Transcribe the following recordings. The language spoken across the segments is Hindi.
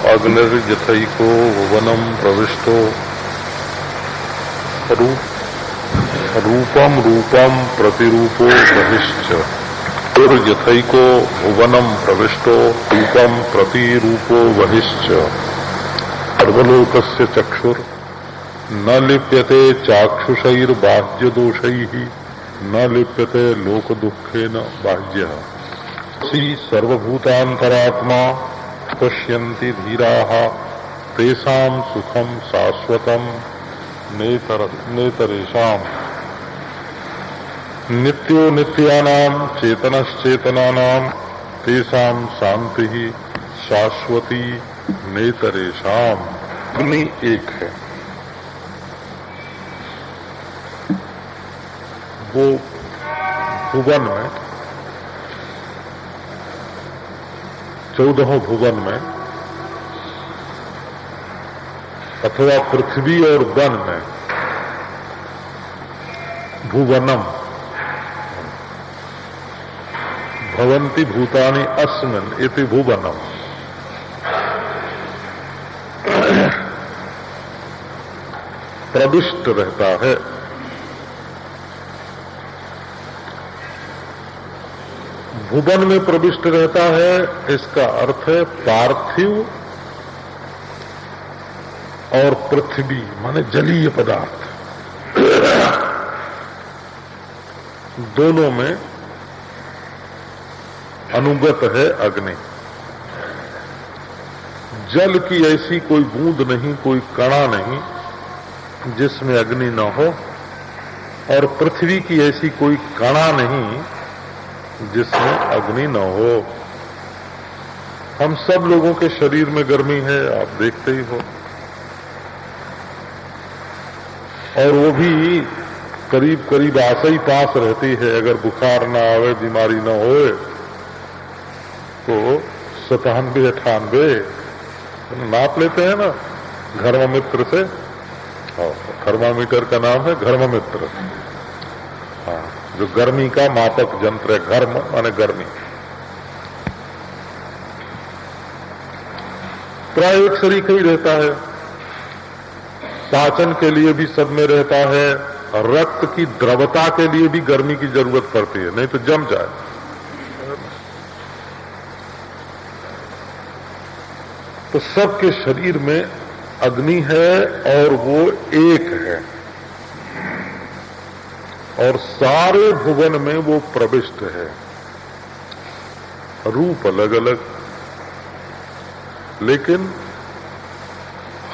अग्निर्यथैको भुवनम प्रविष्टो रूपम रूपम प्रतिरूपो बहिश्च। यथैको भुवनम प्रविष्टो रूपम प्रतिरूपो बहिश्च। सर्वलोकस्य चक्षुर न लिप्यते चाक्षुषैर्बाह्यदोषैः न लिप्यते लोकदुःखेन बाह्यः। सर्वभूतान्तरात्मा पश्यन्ति धीराः तेषां सुखं शाश्वतं नेतरेषाम्। नित्यो नित्यानां चेतनश्चेतनानां तेषां शांतिः शाश्वती नेतरेषाम्। अग्नि एक है, वो भुवन में 14 भुवन में अथवा पृथ्वी और वन में भुवनम भवन्ति भूतानि अस्मिन् इति भुवनम। प्रविष्ट रहता है। भुवन में प्रविष्ट रहता है, इसका अर्थ है पार्थिव और पृथ्वी माने जलीय पदार्थ दोनों में अनुगत है अग्नि। जल की ऐसी कोई बूंद नहीं, कोई कणा नहीं जिसमें अग्नि न हो, और पृथ्वी की ऐसी कोई कणा नहीं जिसमें अग्नि न हो। हम सब लोगों के शरीर में गर्मी है, आप देखते ही हो, और वो भी करीब करीब आसे ही पास रहती है। अगर बुखार ना आवे, बीमारी न होए तो 97-98 नाप लेते हैं ना घर्ममित्र से। थर्मामीटर का नाम है घर्ममित्र। हाँ, जो गर्मी का मापक यंत्र है। घर्म माने गर्मी। प्राय एक शरीक ही रहता है। पाचन के लिए भी सब में रहता है। रक्त की द्रवता के लिए भी गर्मी की जरूरत पड़ती है, नहीं तो जम जाए। तो सबके शरीर में अग्नि है और वो एक है, और सारे भुवन में वो प्रविष्ट है। रूप अलग अलग, लेकिन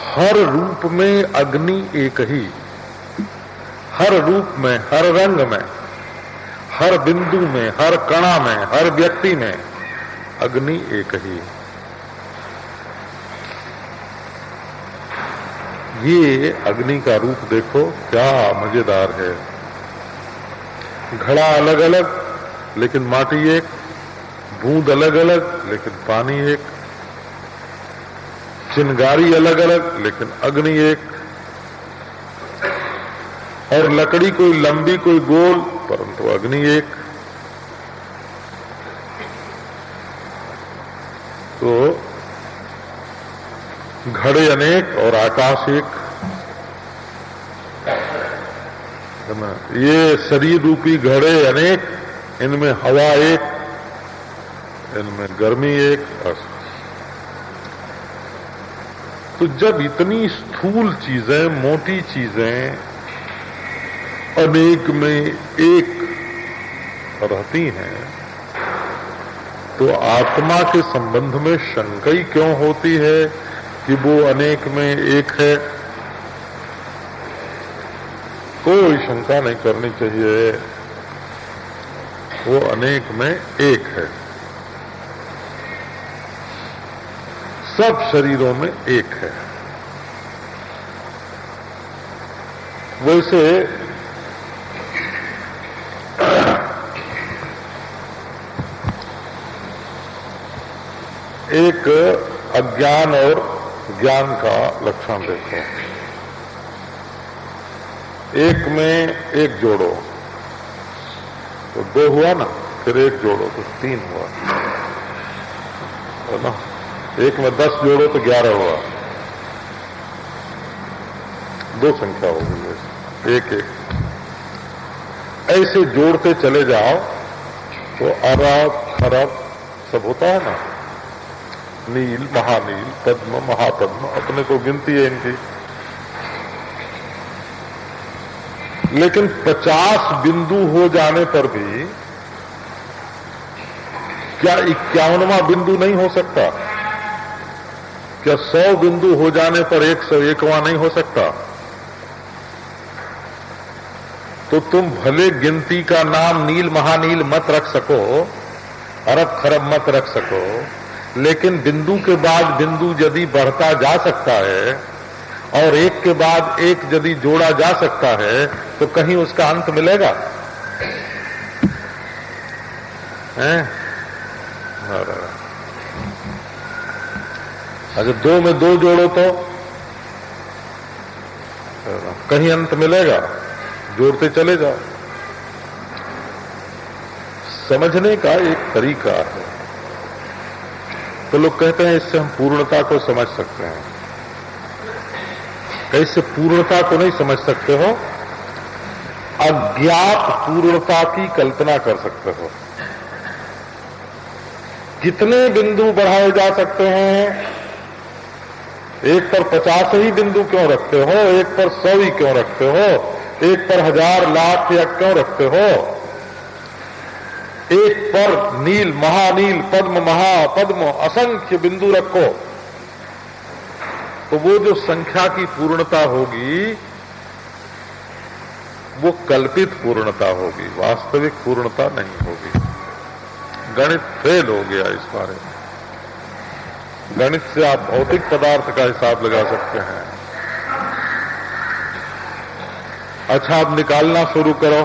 हर रूप में अग्नि एक ही। हर रूप में, हर रंग में, हर बिंदु में, हर कणा में, हर व्यक्ति में अग्नि एक ही। ये अग्नि का रूप देखो क्या मजेदार है। घड़ा अलग अलग लेकिन माटी एक, बूंद अलग अलग लेकिन पानी एक, चिंगारी अलग अलग लेकिन अग्नि एक, और लकड़ी कोई लंबी कोई गोल परंतु अग्नि एक। तो घड़े अनेक और आकाश एक है ना। ये शरीर रूपी घड़े अनेक, इनमें हवा एक, इनमें गर्मी एक। तो जब इतनी स्थूल चीजें, मोटी चीजें अनेक में एक रहती हैं, तो आत्मा के संबंध में शंका ही क्यों होती है कि वो अनेक में एक है? कोई शंका नहीं करनी चाहिए, वो अनेक में एक है। सब शरीरों में एक है। वैसे एक अज्ञान और ज्ञान का लक्षण देखो। एक में एक जोड़ो तो 2 हुआ ना, फिर एक जोड़ो तो 3 हुआ। है ना। एक में 10 जोड़ो तो 11 हुआ, 2 संख्या हो गई। एक एक ऐसे जोड़ते चले जाओ तो अरब खरब सब होता है ना, नील महानील पद्म महापद्म, अपने को गिनती है इनकी। लेकिन 50 बिंदु हो जाने पर भी क्या 51वां बिंदु नहीं हो सकता? क्या 100 बिंदु हो जाने पर 101वां नहीं हो सकता? तो तुम भले गिनती का नाम नील महानील मत रख सको, अरब खरब मत रख सको, लेकिन बिंदु के बाद बिंदु यदि बढ़ता जा सकता है और एक के बाद एक यदि जोड़ा जा सकता है तो कहीं उसका अंत मिलेगा? अगर 2 में 2 जोड़ो तो कहीं अंत मिलेगा? जोड़ते चले जाओ। समझने का एक तरीका है। तो लोग कहते हैं इससे हम पूर्णता को समझ सकते हैं। कैसे पूर्णता को नहीं समझ सकते हो? अज्ञात पूर्णता की कल्पना कर सकते हो। कितने बिंदु बढ़ाए जा सकते हैं? एक पर 50 ही बिंदु क्यों रखते हो? एक पर 100 ही क्यों रखते हो? एक पर 1000 लाख या क्यों रखते हो? एक पर नील महानील पद्म महापद्म असंख्य बिंदु रखो तो वो जो संख्या की पूर्णता होगी वो कल्पित पूर्णता होगी, वास्तविक पूर्णता नहीं होगी। गणित फेल हो गया इस बारे में। गणित से आप भौतिक पदार्थ का हिसाब लगा सकते हैं। अच्छा, अब निकालना शुरू करो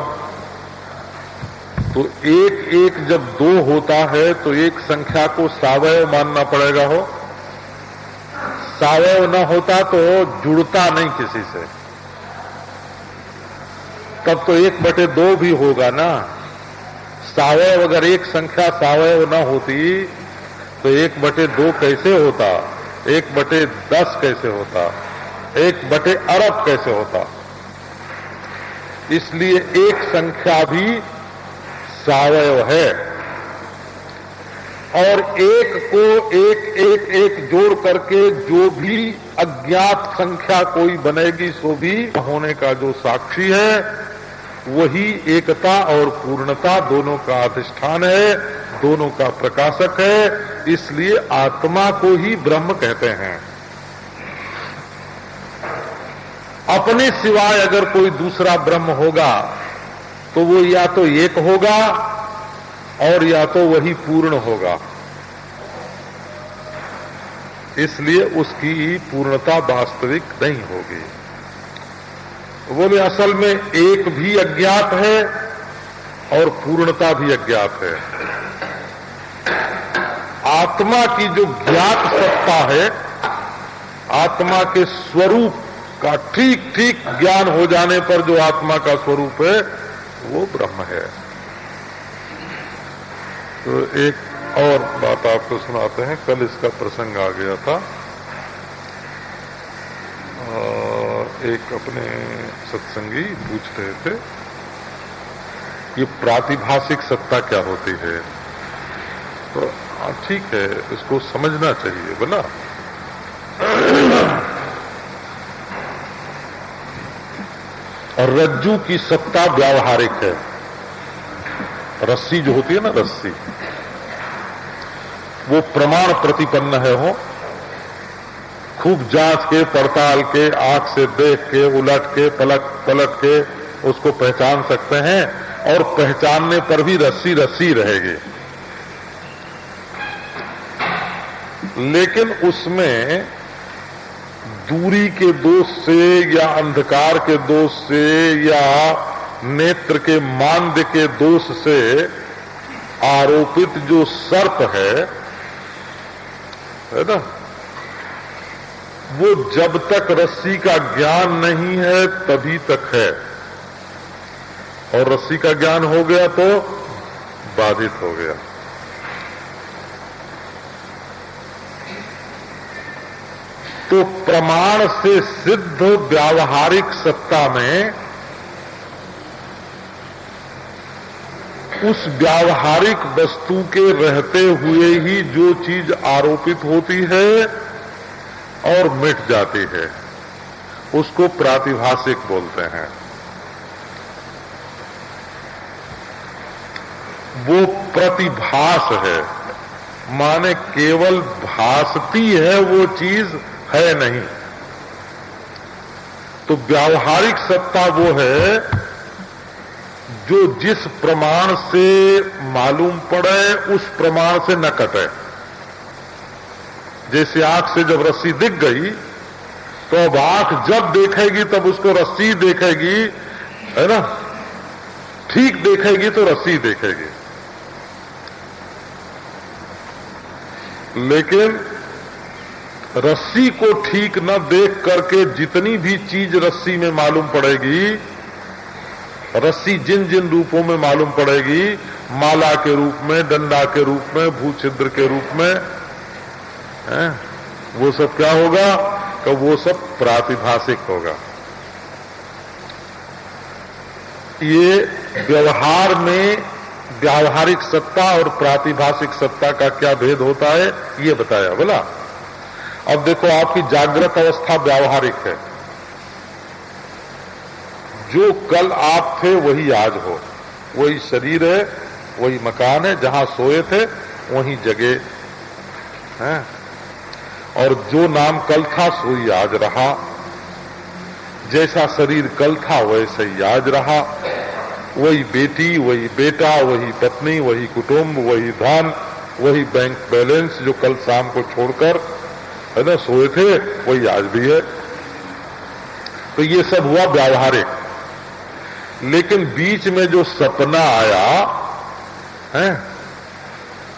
तो एक एक जब 2 होता है तो एक संख्या को सावयव मानना पड़ेगा। हो सावयव न होता तो जुड़ता नहीं किसी से, तब तो 1/2 भी होगा ना। सावयव अगर एक संख्या सावयव न होती तो 1/2 कैसे होता? 1/10 कैसे होता? 1/अरब कैसे होता? इसलिए एक संख्या भी सावयव है और एक को एक जोड़ करके जो भी अज्ञात संख्या कोई बनेगी सो भी होने का जो साक्षी है वही एकता और पूर्णता दोनों का अधिष्ठान है, दोनों का प्रकाशक है। इसलिए आत्मा को ही ब्रह्म कहते हैं। अपने सिवाय अगर कोई दूसरा ब्रह्म होगा तो वो या तो एक होगा और या तो वही पूर्ण होगा। इसलिए उसकी पूर्णता वास्तविक नहीं होगी। बोले असल में एक भी अज्ञात है और पूर्णता भी अज्ञात है। आत्मा की जो ज्ञात सत्ता है, आत्मा के स्वरूप का ठीक ठीक ज्ञान हो जाने पर जो आत्मा का स्वरूप है वो ब्रह्म है। तो एक और बात आपको सुनाते हैं। कल इसका प्रसंग आ गया था। एक अपने सत्संगी पूछ रहे थे ये प्रातिभाषिक सत्ता क्या होती है। तो ठीक है, इसको समझना चाहिए बोला। और रज्जू की सत्ता व्यावहारिक है। रस्सी जो होती है ना, रस्सी, वो प्रमाण प्रतिपन्न है। हो खूब जांच के पड़ताल के, आंख से देख के, उलट के, पलट के उसको पहचान सकते हैं और पहचानने पर भी रस्सी रस्सी रहेगी। लेकिन उसमें दूरी के दोष से या अंधकार के दोष से या नेत्र के मांद्य के दोष से आरोपित जो सर्प है ना, वो जब तक रस्सी का ज्ञान नहीं है तभी तक है, और रस्सी का ज्ञान हो गया तो बाधित हो गया। तो प्रमाण से सिद्ध व्यावहारिक सत्ता में उस व्यावहारिक वस्तु के रहते हुए ही जो चीज आरोपित होती है और मिट जाती है उसको प्रातिभासिक बोलते हैं। वो प्रतिभास है, माने केवल भासती है, वो चीज है नहीं। तो व्यावहारिक सत्ता वो है जो जिस प्रमाण से मालूम पड़े उस प्रमाण से न कटे। जैसे आंख से जब रस्सी दिख गई तो अब आंख जब देखेगी तब उसको रस्सी देखेगी, है ना, ठीक देखेगी तो रस्सी देखेगी। लेकिन रस्सी को ठीक न देख करके जितनी भी चीज रस्सी में मालूम पड़ेगी, रस्सी जिन जिन रूपों में मालूम पड़ेगी, माला के रूप में, डंडा के रूप में, भूछिद्र के रूप में, वो सब क्या होगा? कि वो सब प्रातिभासिक होगा। ये व्यवहार में व्यावहारिक सत्ता और प्रातिभासिक सत्ता का क्या भेद होता है ये बताया। बोला अब देखो, आपकी जागृत अवस्था व्यावहारिक है। जो कल आप थे वही आज हो, वही शरीर है, वही मकान है, जहां सोए थे वही जगह है। और जो नाम कल था सोई आज रहा, जैसा शरीर कल था वैसे ही आज रहा। वही बेटी, वही बेटा, वही पत्नी, वही कुटुंब, वही धन, वही बैंक बैलेंस जो कल शाम को छोड़कर, है ना, सोए थे वही आज भी है। तो ये सब हुआ व्यावहारिक। लेकिन बीच में जो सपना आया है,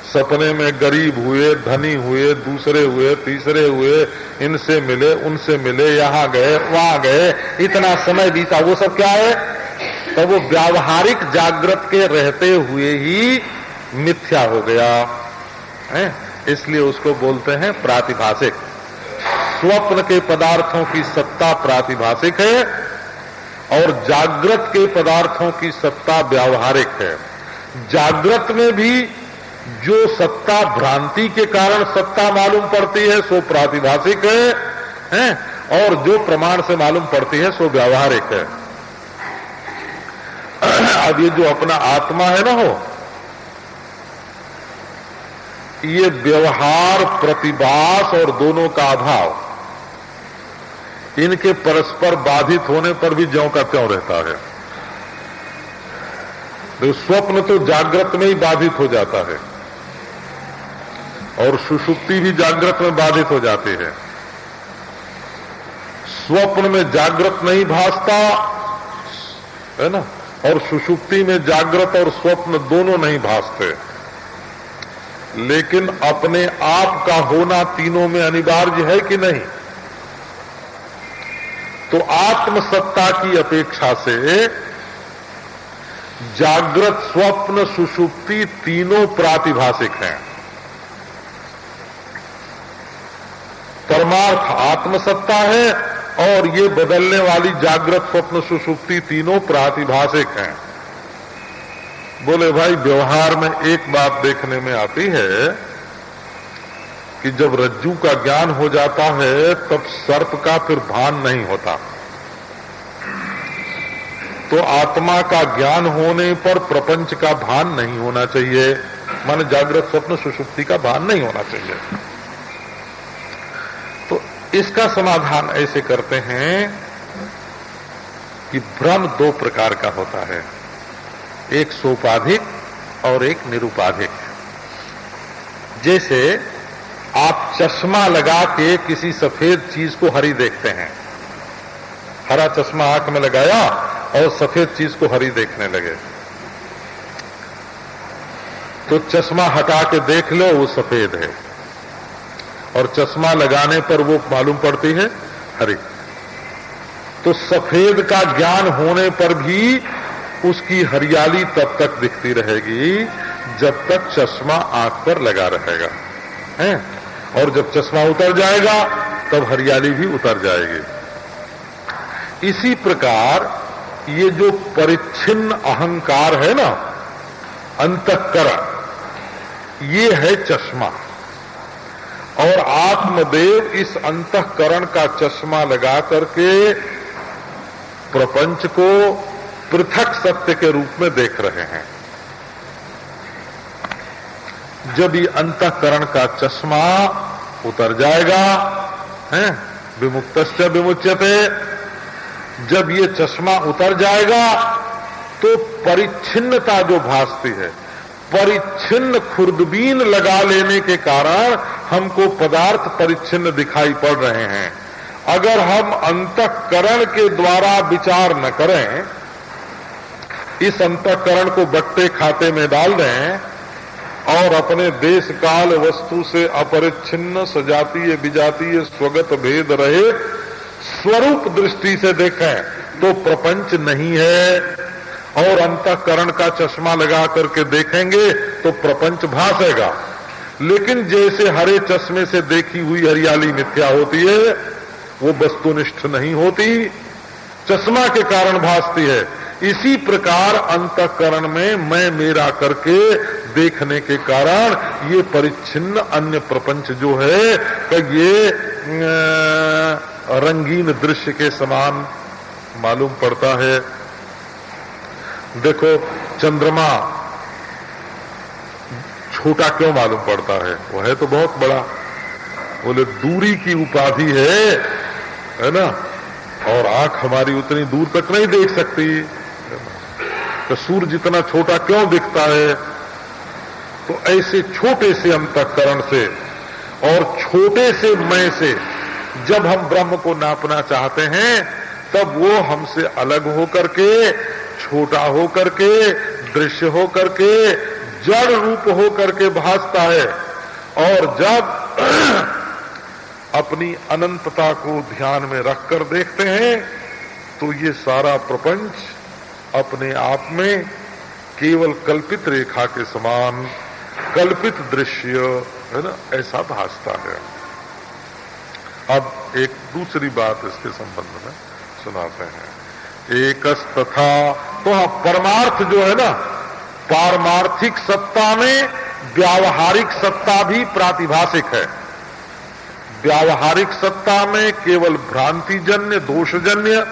सपने में गरीब हुए, धनी हुए, दूसरे हुए, तीसरे हुए, इनसे मिले, उनसे मिले, यहां गए, वहां गए, इतना समय बीता, वो सब क्या है? तो वो व्यावहारिक जागृत के रहते हुए ही मिथ्या हो गया है। इसलिए उसको बोलते हैं प्रातिभासिक। स्वप्न के पदार्थों की सत्ता प्रातिभासिक है और जागृत के पदार्थों की सत्ता व्यावहारिक है। जागृत में भी जो सत्ता भ्रांति के कारण सत्ता मालूम पड़ती है सो प्रातिभासिक है, और जो प्रमाण से मालूम पड़ती है सो व्यावहारिक है। अब ये जो अपना आत्मा है ना, हो ये व्यवहार, प्रतिभास और दोनों का अभाव, इनके परस्पर बाधित होने पर भी ज्यों का त्यों रहता है। तो स्वप्न तो जागृत में ही बाधित हो जाता है और सुषुप्ति भी जागृत में बाधित हो जाती है। स्वप्न में जागृत नहीं भासता है ना, और सुषुप्ति में जागृत और स्वप्न दोनों नहीं भासते। लेकिन अपने आप का होना तीनों में अनिवार्य है कि नहीं? तो आत्मसत्ता की अपेक्षा से जागृत, स्वप्न, सुषुप्ति तीनों प्रातिभासिक हैं। परमार्थ आत्मसत्ता है और ये बदलने वाली जागृत, स्वप्न, सुषुप्ति तीनों प्रातिभासिक हैं। बोले भाई, व्यवहार में एक बात देखने में आती है कि जब रज्जू का ज्ञान हो जाता है तब सर्प का फिर भान नहीं होता। तो आत्मा का ज्ञान होने पर प्रपंच का भान नहीं होना चाहिए, माने जागृत, स्वप्न, सुषुप्ति का भान नहीं होना चाहिए। तो इसका समाधान ऐसे करते हैं कि भ्रम दो प्रकार का होता है, एक सोपाधिक और एक निरुपाधिक। जैसे आप चश्मा लगा के किसी सफेद चीज को हरी देखते हैं, हरा चश्मा आंख में लगाया और सफेद चीज को हरी देखने लगे, तो चश्मा हटा के देख लो वो सफेद है और चश्मा लगाने पर वो मालूम पड़ती है हरी। तो सफेद का ज्ञान होने पर भी उसकी हरियाली तब तक दिखती रहेगी जब तक चश्मा आंख पर लगा रहेगा, है? और जब चश्मा उतर जाएगा तब हरियाली भी उतर जाएगी। इसी प्रकार ये जो परिच्छिन्न अहंकार है ना, अंतःकरण, ये है चश्मा, और आत्मदेव इस अंतःकरण का चश्मा लगा करके प्रपंच को पृथक सत्य के रूप में देख रहे हैं। जब ये अंतःकरण का चश्मा उतर जाएगा, हैं, विमुक्तस्य विमुच्यते, जब ये चश्मा उतर जाएगा तो परिच्छिन्नता जो भासती है, परिच्छिन्न खुर्दबीन लगा लेने के कारण हमको पदार्थ परिच्छिन्न दिखाई पड़ रहे हैं। अगर हम अंतःकरण के द्वारा विचार न करें, इस अंतःकरण को बट्टे खाते में डाल दें और अपने देश काल वस्तु से अपरिच्छिन्न सजातीय विजातीय स्वगत भेद रहे स्वरूप दृष्टि से देखें तो प्रपंच नहीं है, और अंतःकरण का चश्मा लगा करके देखेंगे तो प्रपंच भासेगा। लेकिन जैसे हरे चश्मे से देखी हुई हरियाली मिथ्या होती है, वो वस्तुनिष्ठ नहीं होती, चश्मा के कारण भासती है। इसी प्रकार अंतःकरण में मैं मेरा करके देखने के कारण ये परिच्छिन्न अन्य प्रपंच जो है कि ये रंगीन दृश्य के समान मालूम पड़ता है। देखो, चंद्रमा छोटा क्यों मालूम पड़ता है? वो है तो बहुत बड़ा, बोले दूरी की उपाधि है ना, और आंख हमारी उतनी दूर तक नहीं देख सकती, तो सूर्य जितना छोटा क्यों दिखता है? तो ऐसे छोटे से अंतःकरण से और छोटे से मैं से जब हम ब्रह्म को नापना चाहते हैं, तब वो हमसे अलग होकर के, छोटा होकर के, दृश्य होकर के, जड़ रूप होकर के भासता है। और जब अपनी अनंतता को ध्यान में रखकर देखते हैं तो ये सारा प्रपंच अपने आप में केवल कल्पित रेखा के समान कल्पित दृश्य है ना, ऐसा भासता है। अब एक दूसरी बात इसके संबंध में सुनाते हैं। एकस्तथा, तो हाँ, परमार्थ जो है ना, पारमार्थिक सत्ता में व्यावहारिक सत्ता भी प्रातिभासिक है। व्यावहारिक सत्ता में केवल भ्रांतिजन्य दोषजन्य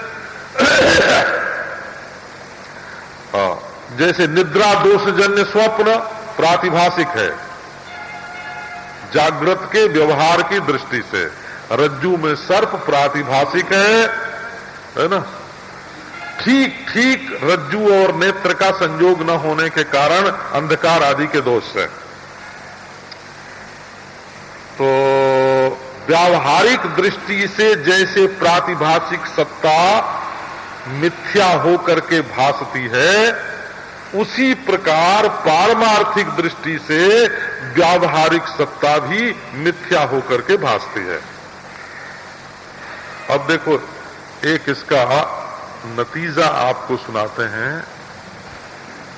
जैसे निद्रा दोषजन्य स्वप्न प्रातिभासिक है जागृत के व्यवहार की दृष्टि से। रज्जू में सर्प प्रातिभासिक है ना, ठीक ठीक रज्जू और नेत्र का संयोग न होने के कारण अंधकार आदि के दोष से। तो व्यावहारिक दृष्टि से जैसे प्रातिभासिक सत्ता मिथ्या होकर के भासती है, उसी प्रकार पारमार्थिक दृष्टि से व्यावहारिक सत्ता भी मिथ्या होकर के भासती है। अब देखो, एक इसका नतीजा आपको सुनाते हैं,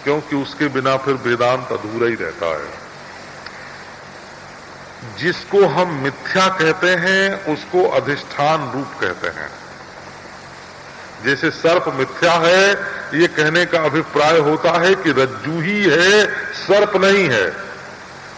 क्योंकि उसके बिना फिर वेदांत अधूरा ही रहता है। जिसको हम मिथ्या कहते हैं उसको अधिष्ठान रूप कहते हैं। जैसे सर्प मिथ्या है, ये कहने का अभिप्राय होता है कि रज्जू ही है, सर्प नहीं है।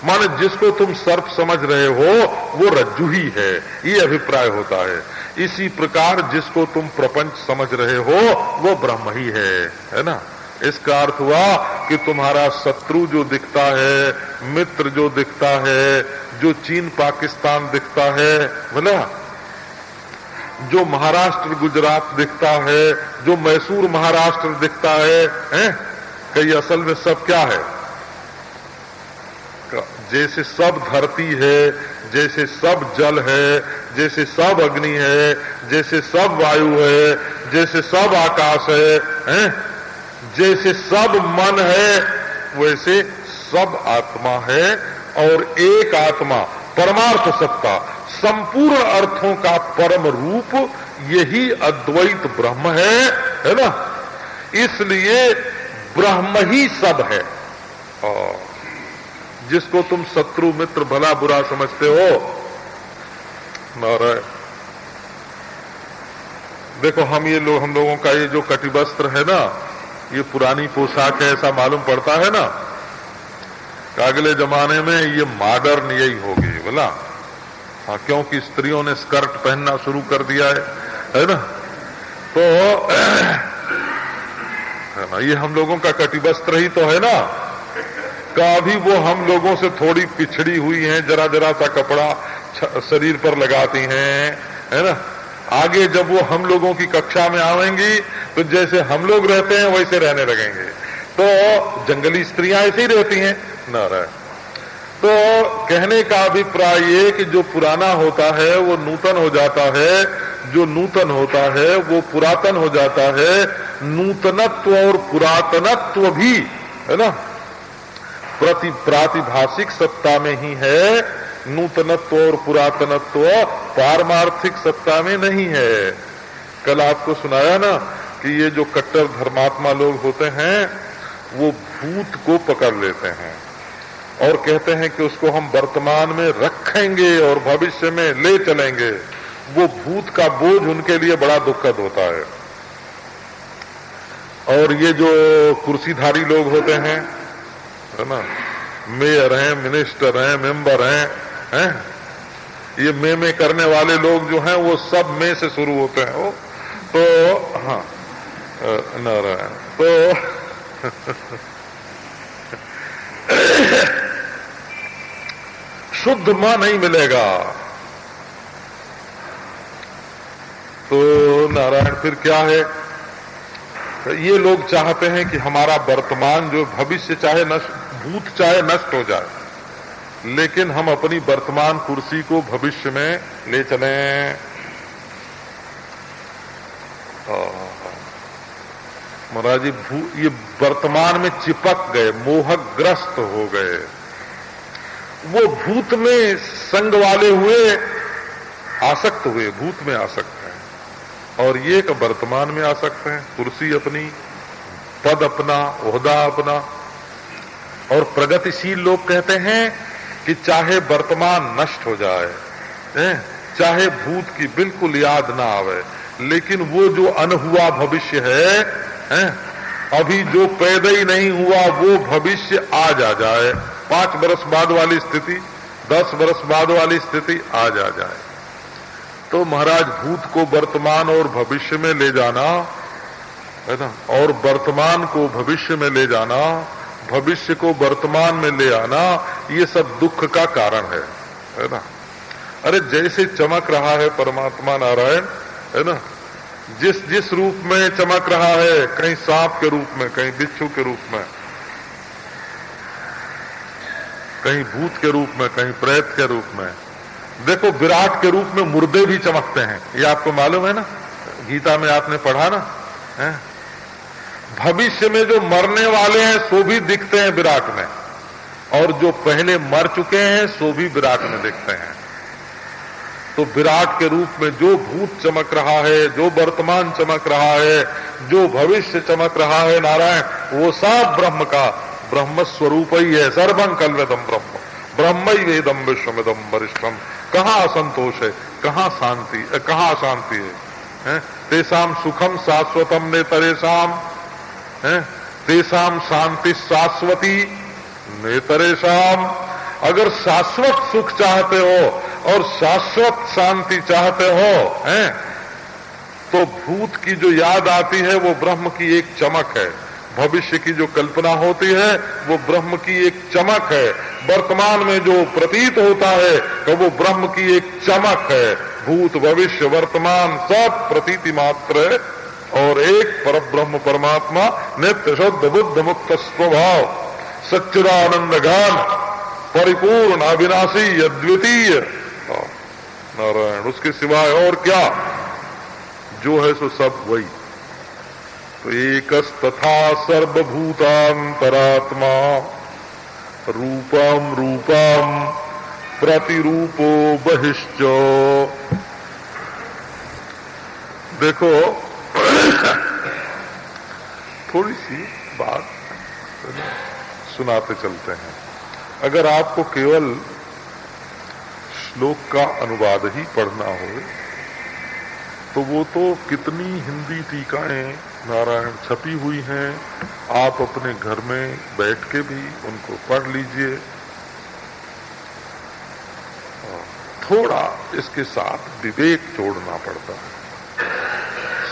माने जिसको तुम सर्प समझ रहे हो वो रज्जू ही है, ये अभिप्राय होता है। इसी प्रकार जिसको तुम प्रपंच समझ रहे हो वो ब्रह्म ही है ना। इसका अर्थ हुआ कि तुम्हारा शत्रु जो दिखता है, मित्र जो दिखता है, जो चीन पाकिस्तान दिखता है, बोला, जो महाराष्ट्र गुजरात दिखता है, जो मैसूर महाराष्ट्र दिखता है, कई असल में सब क्या है? जैसे सब धरती है, जैसे सब जल है, जैसे सब अग्नि है, जैसे सब वायु है, जैसे सब आकाश है, जैसे सब मन है, वैसे सब आत्मा है। और एक आत्मा परमार्थ सत्ता, संपूर्ण अर्थों का परम रूप, यही अद्वैत ब्रह्म है ना। इसलिए ब्रह्म ही सब है। और जिसको तुम शत्रु मित्र भला बुरा समझते हो, नारायण, देखो हम लोगों का ये जो कटिवस्त्र है ना, ये पुरानी पोशाक है ऐसा मालूम पड़ता है ना। अगले जमाने में ये मॉडर्न यही होगी बोला। हाँ, क्योंकि स्त्रियों ने स्कर्ट पहनना शुरू कर दिया है ना। तो है ना, ये हम लोगों का कटिवस्त्र ही तो है ना। कभी वो हम लोगों से थोड़ी पिछड़ी हुई हैं, जरा जरा सा कपड़ा शरीर पर लगाती हैं, है ना। आगे जब वो हम लोगों की कक्षा में आवेंगी तो जैसे हम लोग रहते हैं वैसे रहने लगेंगे। तो जंगली स्त्रियां ऐसी ही रहती हैं नारायण। तो कहने का अभिप्राय ये कि जो पुराना होता है वो नूतन हो जाता है, जो नूतन होता है वो पुरातन हो जाता है। नूतनत्व और पुरातनत्व भी है ना प्रातिभाषिक सत्ता में ही है, नूतनत्व और पुरातनत्व पारमार्थिक सत्ता में नहीं है। कल आपको सुनाया ना कि ये जो कट्टर धर्मात्मा लोग होते हैं वो भूत को पकड़ लेते हैं और कहते हैं कि उसको हम वर्तमान में रखेंगे और भविष्य में ले चलेंगे। वो भूत का बोझ उनके लिए बड़ा दुखद होता है। और ये जो कुर्सीधारी लोग होते हैं है ना, मेयर हैं, मिनिस्टर हैं, मेंबर हैं, ये में करने वाले लोग जो हैं वो सब में से शुरू होते हैं। वो तो हाँ नारायण, तो शुद्ध मां नहीं मिलेगा। तो नारायण फिर क्या है, ये लोग चाहते हैं कि हमारा वर्तमान जो भविष्य चाहे नष्ट, भूत चाहे नष्ट हो जाए, लेकिन हम अपनी वर्तमान कुर्सी को भविष्य में ले चलें। महाराज ये वर्तमान में चिपक गए, मोहग्रस्त हो गए, वो भूत में संग वाले हुए, आसक्त हुए, भूत में आसक्त हैं। और ये का वर्तमान में आसक्त हैं, कुर्सी अपनी, पद अपना, ओहदा अपना। और प्रगतिशील लोग कहते हैं कि चाहे वर्तमान नष्ट हो जाए, चाहे भूत की बिल्कुल याद ना आवे, लेकिन वो जो अनहुआ भविष्य है, अभी जो पैदा ही नहीं हुआ वो भविष्य आज आ जाए, 5 बरस बाद वाली स्थिति, 10 बरस बाद वाली स्थिति आज आ जाए। तो महाराज भूत को वर्तमान और भविष्य में ले जाना है ना, और वर्तमान को भविष्य में ले जाना, भविष्य को वर्तमान में ले आना, ये सब दुख का कारण है ना। अरे जैसे चमक रहा है परमात्मा नारायण, है ना, जिस रूप में चमक रहा है, कहीं सांप के रूप में, कहीं बिच्छू के रूप में, कहीं भूत के रूप में, कहीं प्रेत के रूप में। देखो विराट के रूप में मुर्दे भी चमकते हैं, ये आपको मालूम है ना, गीता में आपने पढ़ा ना है? भविष्य में जो मरने वाले हैं सो भी दिखते हैं विराट में, और जो पहले मर चुके हैं सो भी विराट में दिखते हैं। तो विराट के रूप में जो भूत चमक रहा है, जो वर्तमान चमक रहा है, जो भविष्य चमक रहा है नारायण, वो सब ब्रह्म का ब्रह्म स्वरूप ही है। सर्वं कल्विदं ब्रह्म ब्रह्मैव वेदं विश्वमिदं वरिष्ठम। कहाँ असंतोष है, कहाँ शांति, कहाँ शांति है? तेसाम सुखम शाश्वतम नेतरेशाम, तेसाम शांति शाश्वती नेतरेशाम। अगर शाश्वत सुख चाहते हो और शाश्वत शांति चाहते हो, तो भूत की जो याद आती है वो ब्रह्म की एक चमक है, भविष्य की जो कल्पना होती है वो ब्रह्म की एक चमक है, वर्तमान में जो प्रतीत होता है तो वो ब्रह्म की एक चमक है। भूत भविष्य वर्तमान सब प्रतीति मात्र है, और एक परब्रह्म परमात्मा नित्य शुद्ध बुद्ध मुक्त स्वभाव सच्चिदानंद ज्ञान परिपूर्ण अविनाशी अद्वितीय नारायण, उसके सिवाय और क्या जो है सो सब वही। तो एकस्तथा सर्वभूतांतरात्मा रूपम रूपम प्रतिरूपो बहिश्च। देखो थोड़ी सी बात सुनाते चलते हैं। अगर आपको केवल श्लोक का अनुवाद ही पढ़ना हो तो वो तो कितनी हिंदी टीकाएं नारायण छपी हुई हैं, आप अपने घर में बैठ के भी उनको पढ़ लीजिए। थोड़ा इसके साथ विवेक जोड़ना पड़ता है।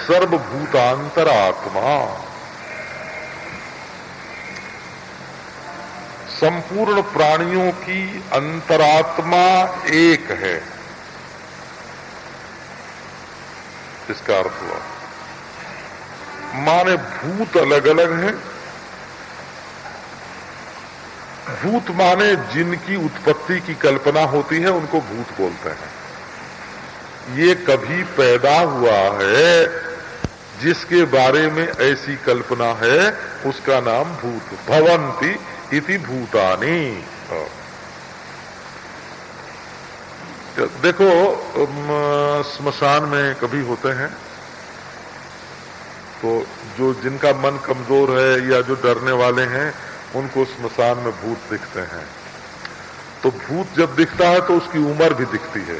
सर्वभूतांतरात्मा, संपूर्ण प्राणियों की अंतरात्मा एक है, इसका अर्थ हुआ। माने भूत अलग अलग हैं। भूत माने जिनकी उत्पत्ति की कल्पना होती है उनको भूत बोलते हैं। ये कभी पैदा हुआ है जिसके बारे में ऐसी कल्पना है, उसका नाम भूत। भवन्ति इति भूतानि। देखो स्मशान में कभी होते हैं तो जो जिनका मन कमजोर है या जो डरने वाले हैं उनको स्मशान में भूत दिखते हैं। तो भूत जब दिखता है तो उसकी उम्र भी दिखती है।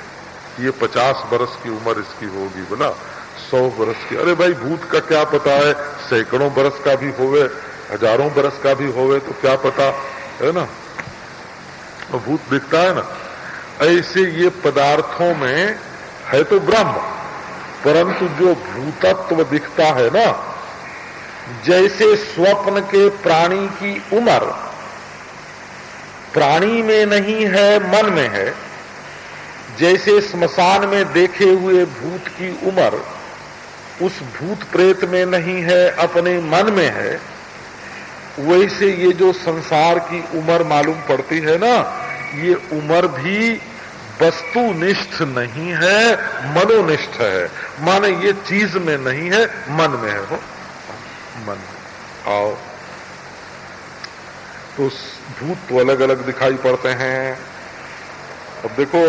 ये 50 बरस की उम्र इसकी होगी, बोला 100 बरस की। अरे भाई भूत का क्या पता है, सैकड़ों बरस का भी होवे, हजारों बरस का भी होवे, तो क्या पता है ना। तो भूत दिखता है ना। ऐसे ये पदार्थों में है तो ब्रह्म, परंतु जो भूतत्व दिखता है ना, जैसे स्वप्न के प्राणी की उम्र प्राणी में नहीं है मन में है, जैसे स्मशान में देखे हुए भूत की उम्र उस भूत प्रेत में नहीं है अपने मन में है, वैसे ये जो संसार की उम्र मालूम पड़ती है ना, ये उम्र भी वस्तुनिष्ठ नहीं है, मनोनिष्ठ है। माने ये चीज में नहीं है, मन में है। वो मन में आओ तो भूत तो अलग अलग दिखाई पड़ते हैं। अब देखो,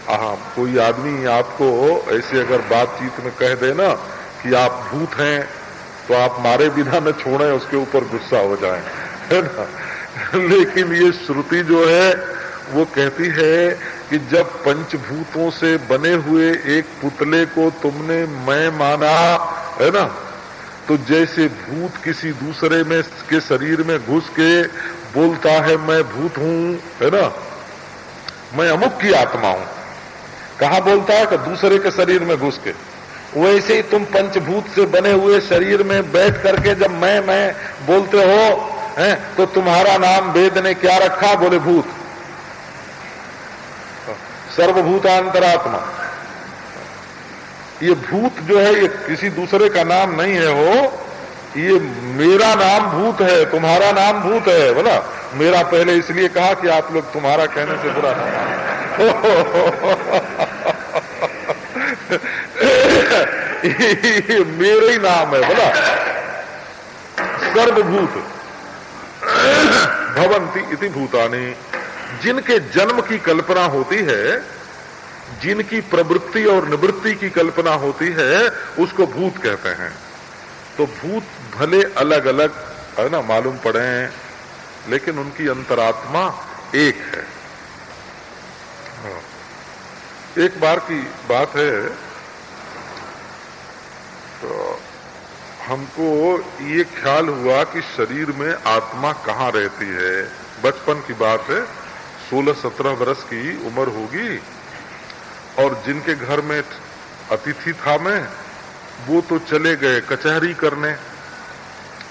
अब कोई आदमी आपको ऐसे अगर बातचीत में कह दे ना कि आप भूत हैं, तो आप मारे बिना न छोड़ें, उसके ऊपर गुस्सा हो जाए, है ना। लेकिन ये श्रुति जो है वो कहती है कि जब पंचभूतों से बने हुए एक पुतले को तुमने मैं माना, है ना, तो जैसे भूत किसी दूसरे में के शरीर में घुस के बोलता है मैं भूत हूं, है ना, मैं अमुक की आत्मा हूं, कहां बोलता है कि दूसरे के शरीर में घुस के। वैसे ही तुम पंचभूत से बने हुए शरीर में बैठ करके जब मैं बोलते हो, हैं, तो तुम्हारा नाम वेद ने क्या रखा? बोले भूत। सर्वभूतांतरात्मा। ये भूत जो है ये किसी दूसरे का नाम नहीं है, हो ये मेरा नाम भूत है, तुम्हारा नाम भूत है। बोला मेरा पहले इसलिए कहा कि आप लोग तुम्हारा कहने से बुरा ये मेरे ही नाम है। बोला सर्वभूत भवन्ति इति भूतानि। जिनके जन्म की कल्पना होती है, जिनकी प्रवृत्ति और निवृत्ति की कल्पना होती है, उसको भूत कहते हैं। तो भूत भले अलग अलग है ना मालूम पड़े हैं, लेकिन उनकी अंतरात्मा एक है। एक बार की बात है, तो हमको ये ख्याल हुआ कि शरीर में आत्मा कहाँ रहती है। बचपन की बात है, 16-17 वर्ष की उम्र होगी, और जिनके घर में अतिथि था मैं, वो तो चले गए कचहरी करने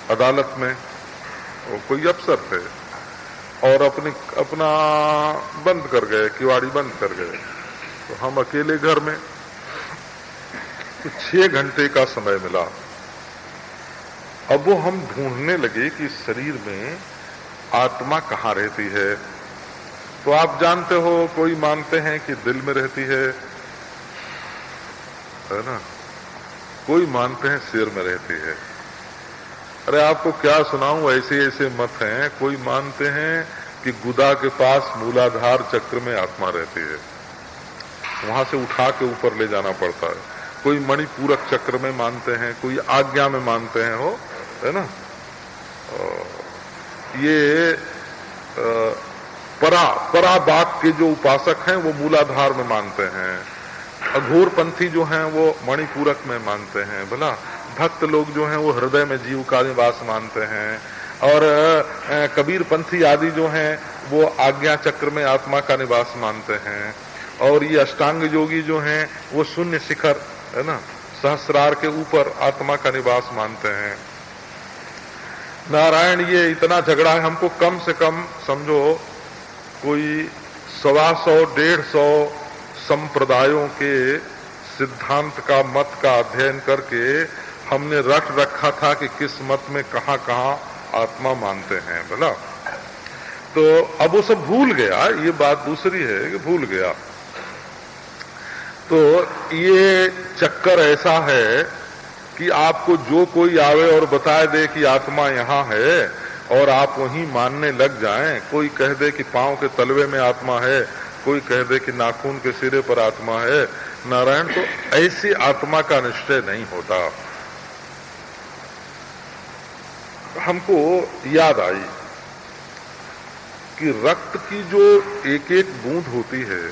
अदालत में, और कोई अफसर थे, और अपना बंद कर गए, किवाड़ी बंद कर गए। तो हम अकेले घर में, तो 6 घंटे का समय मिला। अब वो हम ढूंढने लगे कि शरीर में आत्मा कहाँ रहती है। तो आप जानते हो, कोई मानते हैं कि दिल में रहती है ना, कोई मानते हैं सिर में रहती है। अरे आपको क्या सुनाऊं, ऐसे ऐसे मत हैं। कोई मानते हैं कि गुदा के पास मूलाधार चक्र में आत्मा रहती है, वहां से उठा के ऊपर ले जाना पड़ता है। कोई मणिपूरक चक्र में मानते हैं, कोई आज्ञा में मानते हैं, हो है ना। ये पराबाक के जो उपासक हैं वो मूलाधार में मानते हैं। अघोरपंथी जो हैं वो मणिपूरक में मानते हैं, भला भक्त लोग जो हैं वो हृदय में जीव का निवास मानते हैं, और कबीरपंथी आदि जो हैं वो आज्ञा चक्र में आत्मा का निवास मानते हैं, और ये अष्टांग योगी जो हैं वो शून्य शिखर है ना सहस्रार के ऊपर आत्मा का निवास मानते हैं। नारायण ये इतना झगड़ा है, हमको कम से कम समझो कोई 125-150 संप्रदायों के सिद्धांत का मत का अध्ययन करके हमने रट रखा था कि किस मत में कहाँ कहाँ आत्मा मानते हैं, बोला। तो अब वो सब भूल गया, ये बात दूसरी है कि भूल गया। तो ये चक्कर ऐसा है कि आपको जो कोई आवे और बता दे कि आत्मा यहाँ है और आप वहीं मानने लग जाएं, कोई कह दे कि पांव के तलवे में आत्मा है, कोई कह दे कि नाखून के सिरे पर आत्मा है, नारायण, तो ऐसी आत्मा का निश्चय नहीं होता। हमको याद आई कि रक्त की जो एक एक बूंद होती है,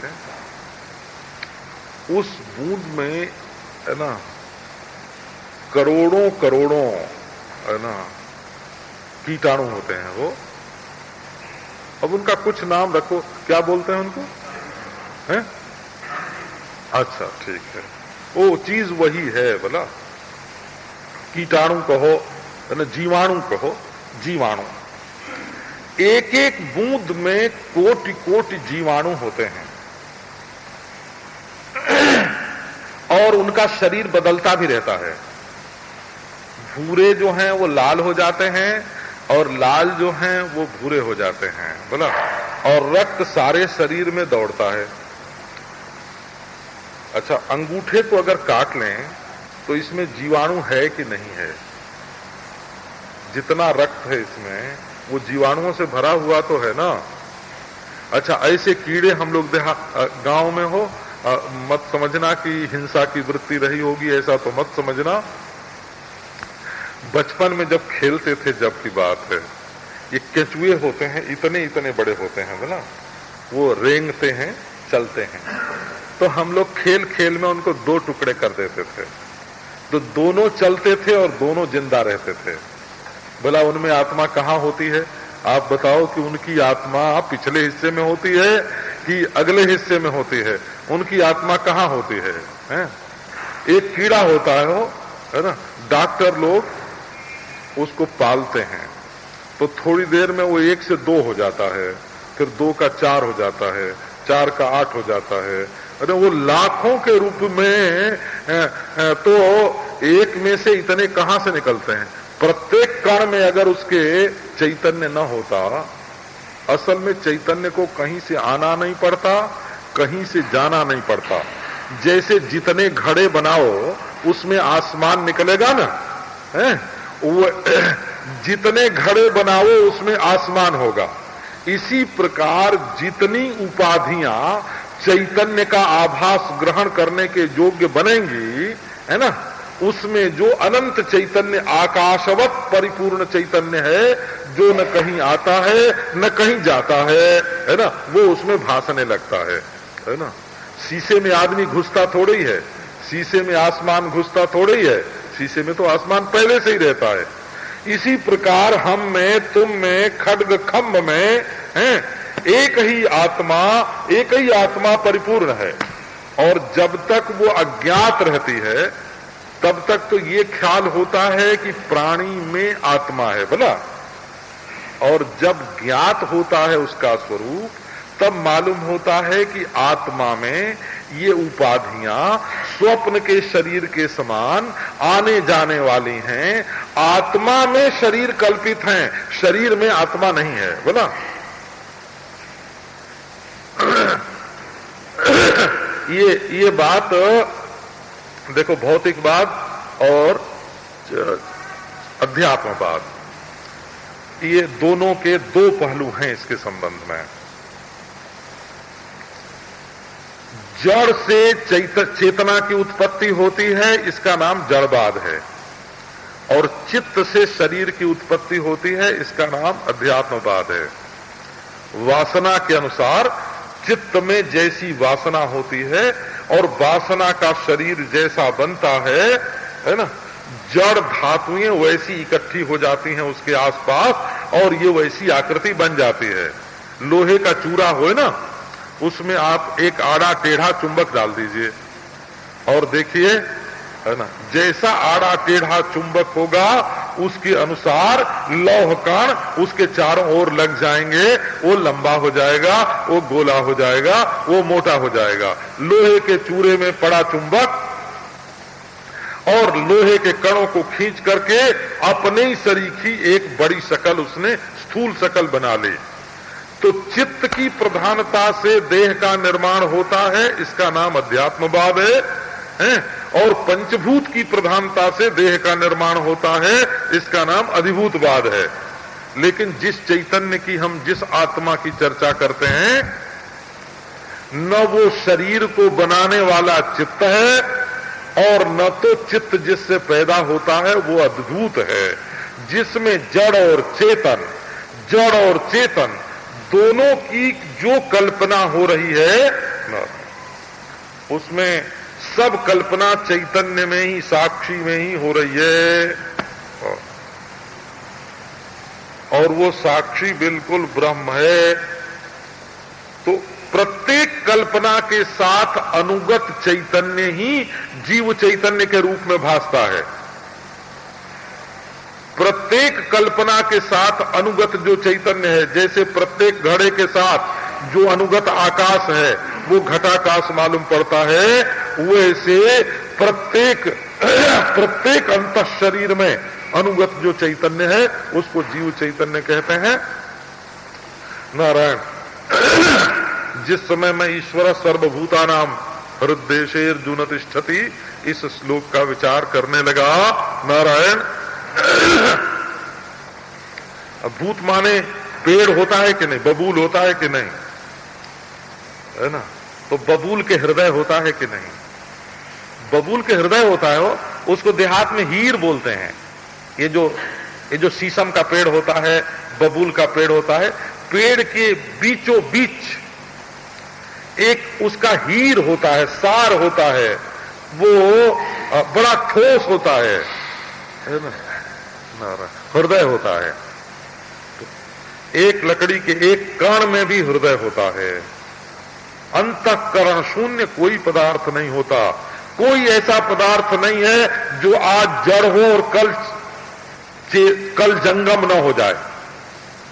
उस बूंद में है ना करोड़ों करोड़ों है ना कीटाणु होते हैं वो। अब उनका कुछ नाम रखो, क्या बोलते हैं उनको, हैं? अच्छा ठीक है, वो चीज वही है बोला, कीटाणु कहो है ना, जीवाणु कहो, जीवाणु। एक एक बूंद में कोटि कोटि जीवाणु होते हैं और उनका शरीर बदलता भी रहता है। भूरे जो हैं वो लाल हो जाते हैं और लाल जो हैं वो भूरे हो जाते हैं, बोला। और रक्त सारे शरीर में दौड़ता है। अच्छा, अंगूठे को अगर काट लें तो इसमें जीवाणु है कि नहीं है? जितना रक्त है इसमें वो जीवाणुओं से भरा हुआ तो है ना। अच्छा, ऐसे कीड़े हम लोग गांव में हो, मत समझना कि हिंसा की वृत्ति रही होगी, ऐसा तो मत समझना। बचपन में जब खेलते थे, जब की बात है, ये केचुए होते हैं, इतने इतने बड़े होते हैं बोला, वो रेंगते हैं, चलते हैं। तो हम लोग खेल खेल में उनको दो टुकड़े कर देते थे, तो दोनों चलते थे और दोनों जिंदा रहते थे। बोला उनमें आत्मा कहाँ होती है? आप बताओ कि उनकी आत्मा पिछले हिस्से में होती है कि अगले हिस्से में होती है? उनकी आत्मा कहाँ होती है, हैं? एक कीड़ा होता है वो, है ना, डॉक्टर लोग उसको पालते हैं, तो थोड़ी देर में वो 1 से 2 हो जाता है, फिर 2 का 4 हो जाता है, 4 का 8 हो जाता है। अरे वो लाखों के रूप में, तो एक में से इतने कहां से निकलते हैं? प्रत्येक कण में अगर उसके चैतन्य न होता, असल में चैतन्य को कहीं से आना नहीं पड़ता, कहीं से जाना नहीं पड़ता। जैसे जितने घड़े बनाओ उसमें आसमान निकलेगा ना, है? वो जितने घड़े बनाओ उसमें आसमान होगा। इसी प्रकार जितनी उपाधियां चैतन्य का आभास ग्रहण करने के योग्य बनेंगी, है ना, उसमें जो अनंत चैतन्य आकाशवत परिपूर्ण चैतन्य है, जो न कहीं आता है न कहीं जाता है ना, वो उसमें भासने लगता है ना। शीशे में आदमी घुसता थोड़ी है, शीशे में आसमान घुसता थोड़ी है, शीशे में तो आसमान पहले से ही रहता है। इसी प्रकार हम में, तुम में, खड्ग खम्भ में हैं, एक ही आत्मा परिपूर्ण है। और जब तक वो अज्ञात रहती है तब तक तो ये ख्याल होता है कि प्राणी में आत्मा है, बोला। और जब ज्ञात होता है उसका स्वरूप, तब मालूम होता है कि आत्मा में ये उपाधियां स्वप्न के शरीर के समान आने जाने वाली हैं। आत्मा में शरीर कल्पित हैं, शरीर में आत्मा नहीं है, बोला। ये बात देखो, भौतिकवाद और अध्यात्मवाद, ये दोनों के दो पहलू हैं इसके संबंध में। जड़ से चेतना की उत्पत्ति होती है, इसका नाम जड़वाद है। और चित्त से शरीर की उत्पत्ति होती है, इसका नाम अध्यात्मवाद है। वासना के अनुसार चित्त में जैसी वासना होती है और वासना का शरीर जैसा बनता है ना, जड़ धातुएं वैसी इकट्ठी हो जाती हैं उसके आसपास और ये वैसी आकृति बन जाती है। लोहे का चूरा हो ना, उसमें आप एक आड़ा टेढ़ा चुंबक डाल दीजिए और देखिए, है ना, जैसा आड़ा टेढ़ा चुंबक होगा उसके अनुसार लौह कण उसके चारों ओर लग जाएंगे, वो लंबा हो जाएगा, वो गोला हो जाएगा, वो मोटा हो जाएगा। लोहे के चूरे में पड़ा चुंबक और लोहे के कणों को खींच करके अपने ही सरीखी एक बड़ी शकल उसने स्थूल शकल बना ली। तो चित्त की प्रधानता से देह का निर्माण होता है, इसका नाम अध्यात्मवाद है, और पंचभूत की प्रधानता से देह का निर्माण होता है, इसका नाम अधिभूतवाद है। लेकिन जिस चैतन्य की हम जिस आत्मा की चर्चा करते हैं, न वो शरीर को बनाने वाला चित्त है और न तो चित्त जिससे पैदा होता है वो अद्भुत है, जिसमें जड़ और चेतन दोनों की जो कल्पना हो रही है उसमें सब कल्पना चैतन्य में ही, साक्षी में ही हो रही है, और वो साक्षी बिल्कुल ब्रह्म है। तो प्रत्येक कल्पना के साथ अनुगत चैतन्य ही जीव चैतन्य के रूप में भासता है। प्रत्येक कल्पना के साथ अनुगत जो चैतन्य है, जैसे प्रत्येक घड़े के साथ जो अनुगत आकाश है वो घटाकाश मालूम पड़ता है, वैसे प्रत्येक अंतः शरीर में अनुगत जो चैतन्य है उसको जीव चैतन्य कहते हैं। नारायण, जिस समय मैं ईश्वर सर्वभूतानाम हृदयेर्जुन तिष्ठति इस श्लोक का विचार करने लगा, नारायण, भूत माने पेड़ होता है कि नहीं, बबूल होता है कि नहीं, है ना, तो बबूल के हृदय होता है कि नहीं, बबूल के हृदय होता है वो, उसको देहात में हीर बोलते हैं। ये जो शीशम का पेड़ होता है, बबूल का पेड़ होता है, पेड़ के बीचों बीच एक उसका हीर होता है, सार होता है, वो बड़ा ठोस होता है ना, हृदय होता है। तो एक लकड़ी के एक कण में भी हृदय होता है। अंतःकरण शून्य कोई पदार्थ नहीं होता, कोई ऐसा पदार्थ नहीं है जो आज जड़ हो और कल जंगम न हो जाए,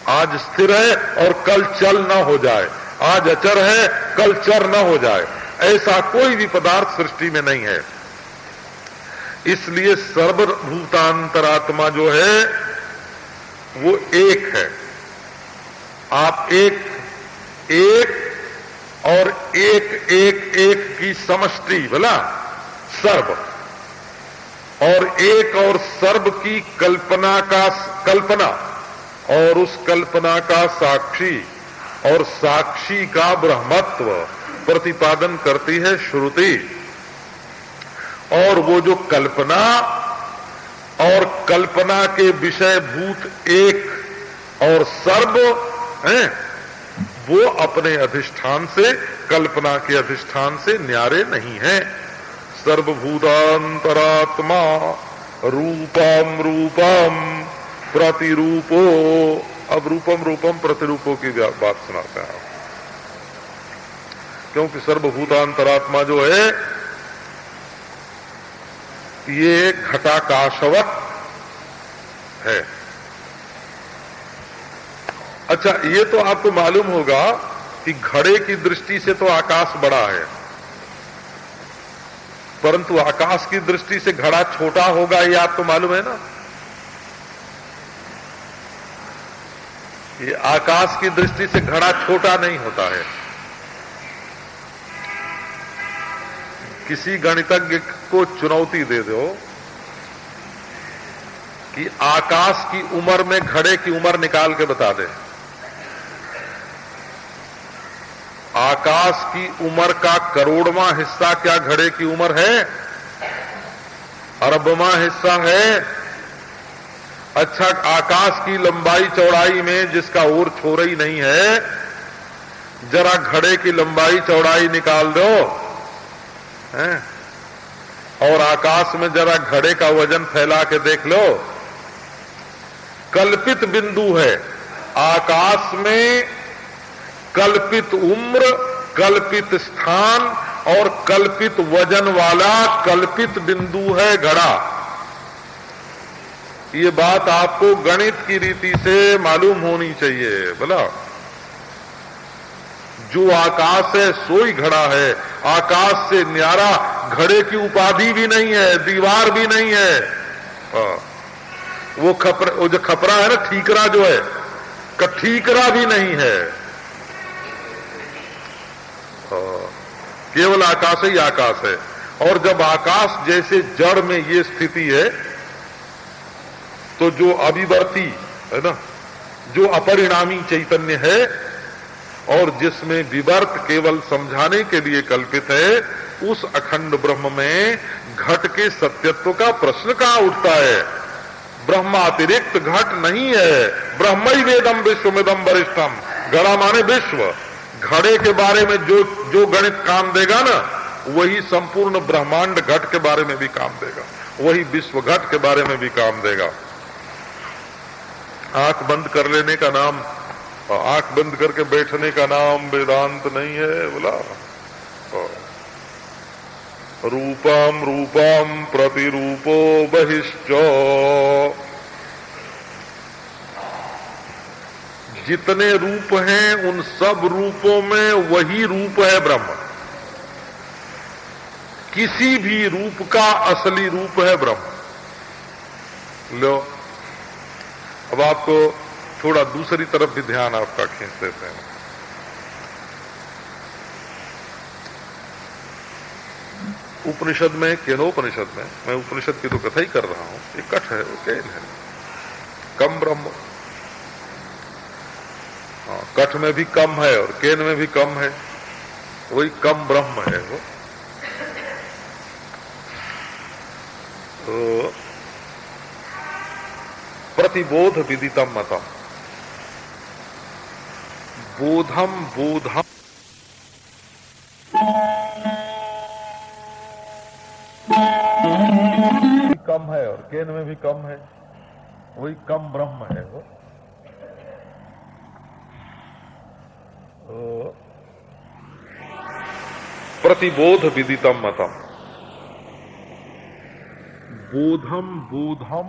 आज स्थिर है और कल चल न हो जाए, आज अचर है कल चर न हो जाए, ऐसा कोई भी पदार्थ सृष्टि में नहीं है। इसलिए सर्वभूतांतरात्मा जो है वो एक है। आप एक और एक की समष्टि, बोला सर्व, और एक और सर्व की कल्पना और उस कल्पना का साक्षी और साक्षी का ब्रह्मत्व प्रतिपादन करती है श्रुति। और वो जो कल्पना और कल्पना के विषय भूत एक और सर्व हैं, वो अपने अधिष्ठान से, कल्पना के अधिष्ठान से न्यारे नहीं है। सर्वभूतांतरात्मा रूपम रूपम प्रतिरूपो। अब रूपम रूपम प्रतिरूपो की बात सुनाते हैं, क्योंकि सर्वभूतांतरात्मा जो है ये घटाकाशवत है। अच्छा, ये तो आपको मालूम होगा कि घड़े की दृष्टि से तो आकाश बड़ा है, परंतु आकाश की दृष्टि से घड़ा छोटा होगा, ये आपको मालूम है ना। ये आकाश की दृष्टि से घड़ा छोटा नहीं होता है। किसी गणितज्ञ को चुनौती दे दो कि आकाश की उम्र में घड़े की उम्र निकाल के बता दे। आकाश की उम्र का करोड़वां हिस्सा क्या घड़े की उम्र है? अरबवां हिस्सा है। अच्छा, आकाश की लंबाई चौड़ाई में जिसका और छोर ही नहीं है, जरा घड़े की लंबाई चौड़ाई निकाल दो, हैं? और आकाश में जरा घड़े का वजन फैला के देख लो। कल्पित बिंदु है आकाश में, कल्पित उम्र, कल्पित स्थान और कल्पित वजन वाला कल्पित बिंदु है घड़ा। ये बात आपको गणित की रीति से मालूम होनी चाहिए। बोला जो आकाश है सो ही घड़ा है। आकाश से न्यारा घड़े की उपाधि भी नहीं है, दीवार भी नहीं है। वो जो खपरा है ना, ठीकरा जो है, ठीकरा भी नहीं है। केवल आकाश ही आकाश है। और जब आकाश जैसे जड़ में ये स्थिति है, तो जो अविवर्ती है ना, जो अपरिणामी चैतन्य है और जिसमें विवर्त केवल समझाने के लिए कल्पित है, उस अखंड ब्रह्म में घट के सत्यत्व का प्रश्न कहां उठता है? ब्रह्मातिरिक्त घट नहीं है। ब्रह्म ही वेदम विश्वमिदम वरिष्ठम। घड़ा माने विश्व। घड़े के बारे में जो गणित काम देगा ना, वही संपूर्ण ब्रह्मांड घट के बारे में भी काम देगा, वही विश्व घट के बारे में भी काम देगा। आंख बंद कर लेने का नाम, आंख बंद करके बैठने का नाम वेदांत नहीं है। बोला रूपम रूपम प्रतिरूपो बहिश्च। जितने रूप हैं उन सब रूपों में वही रूप है ब्रह्म। किसी भी रूप का असली रूप है ब्रह्म। लो, अब आपको थोड़ा दूसरी तरफ भी ध्यान आपका खींच देते हैं। उपनिषद में, केनोपनिषद में, मैं उपनिषद की तो कथा ही कर रहा हूं, ये कठ है, वो केन है, कम ब्रह्म। कठ में भी कम है और केन में भी कम है, वही कम ब्रह्म है वो। तो प्रतिबोध विदितम मतम। बोधम बोधम कम है और केन में भी कम है, वही कम ब्रह्म है वो। प्रतिबोध विदितम मतम। बोधम बोधम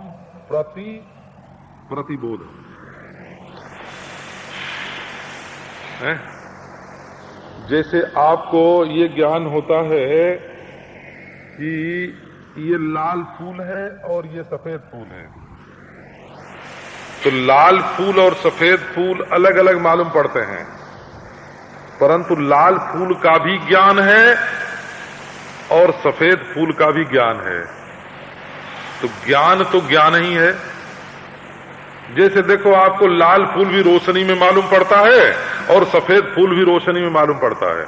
प्रतिबोध है। जैसे आपको ये ज्ञान होता है कि ये लाल फूल है और ये सफेद फूल है, तो लाल फूल और सफेद फूल अलग अलग मालूम पड़ते हैं, परंतु लाल फूल का भी ज्ञान है और सफेद फूल का भी ज्ञान है। तो ज्ञान ही है। जैसे देखो, आपको लाल फूल भी रोशनी में मालूम पड़ता है और सफेद फूल भी रोशनी में मालूम पड़ता है।